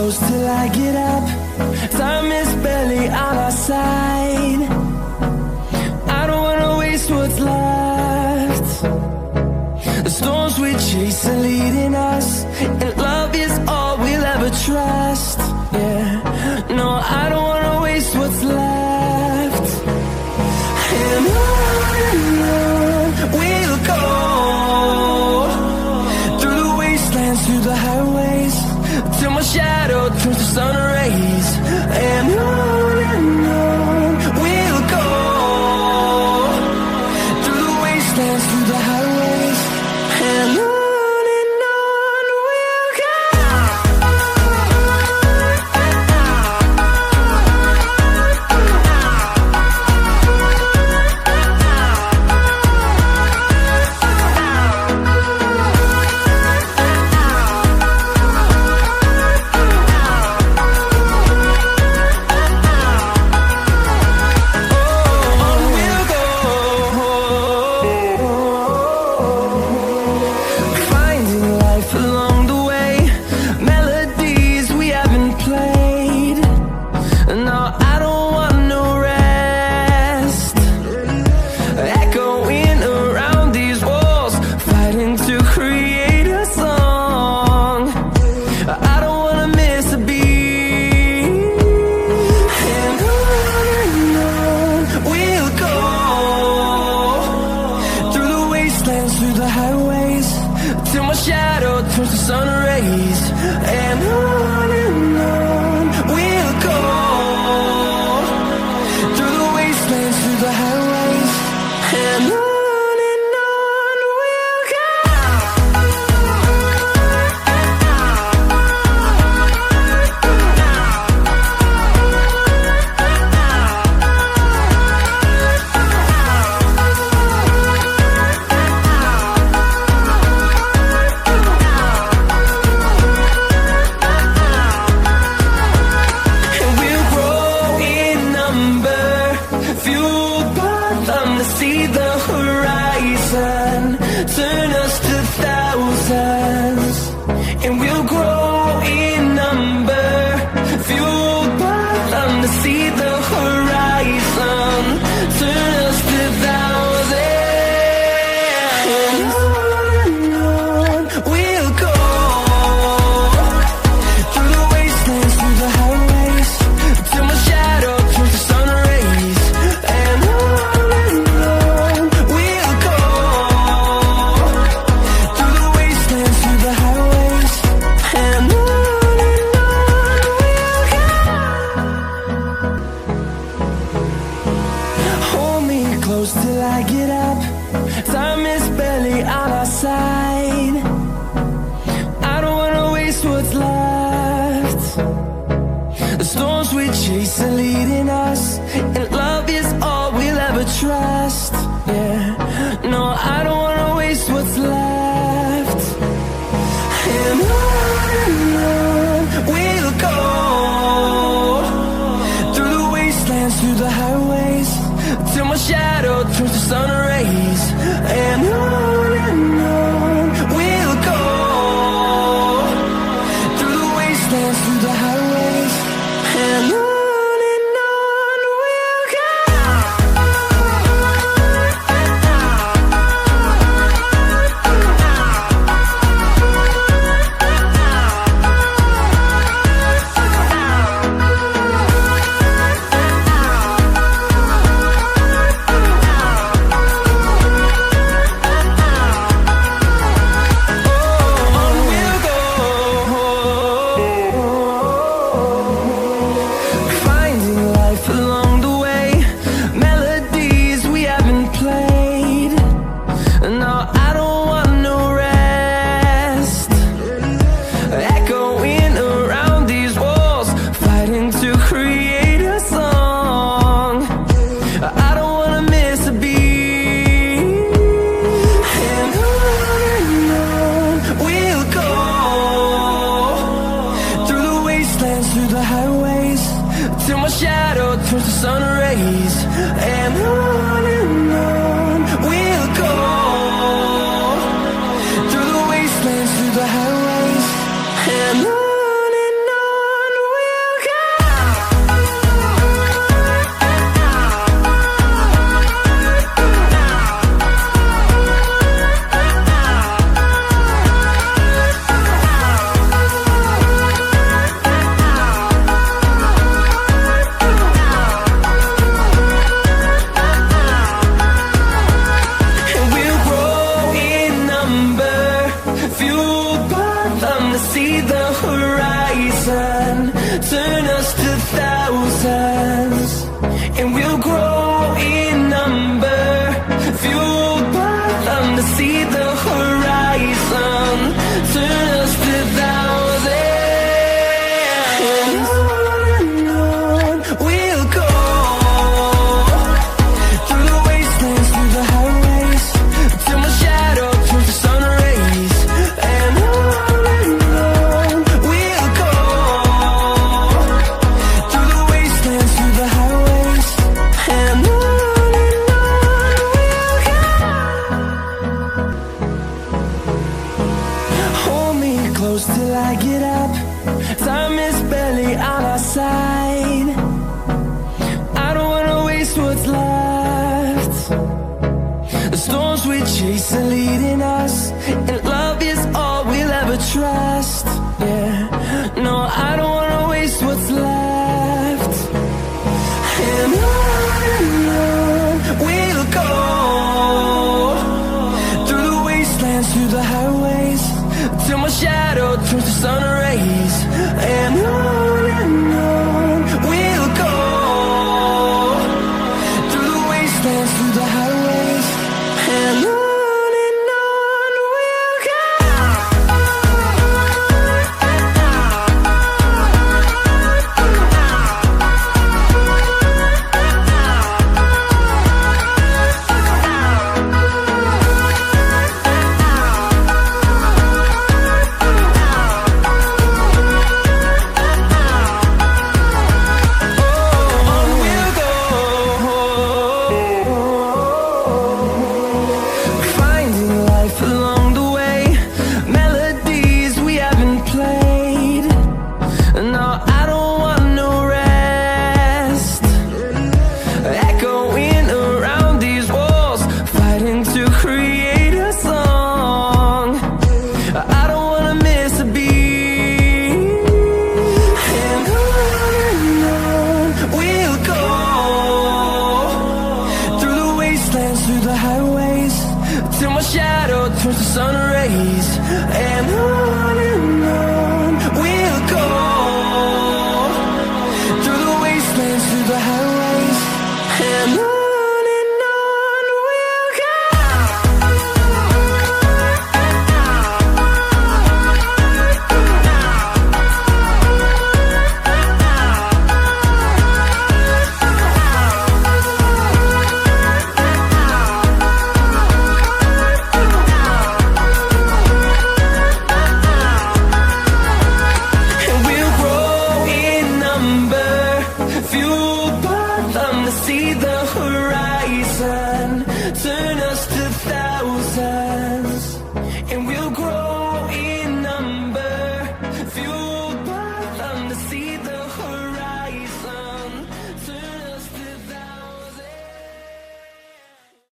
close till I get up. Time is barely on our side. I don't wanna waste what's left. The storms we chase are leading us, and love is all we'll ever trust. Yeah, no, I don't wanna waste what's left. And on we'll go, through the wastelands, through the highways, till my shadow turns to sun rays. And on we'll go, through the wastelands, through the highways, and on we'll go. through the highways and on grace and leading us, and love is all we'll ever trust. Yeah, no, I don't wanna waste what's left. And on we'll go, through the wastelands, through the highways, till my shadow turns to sun rays. And on we'll go, through the wastelands, through the highways, and on we'll go. Turn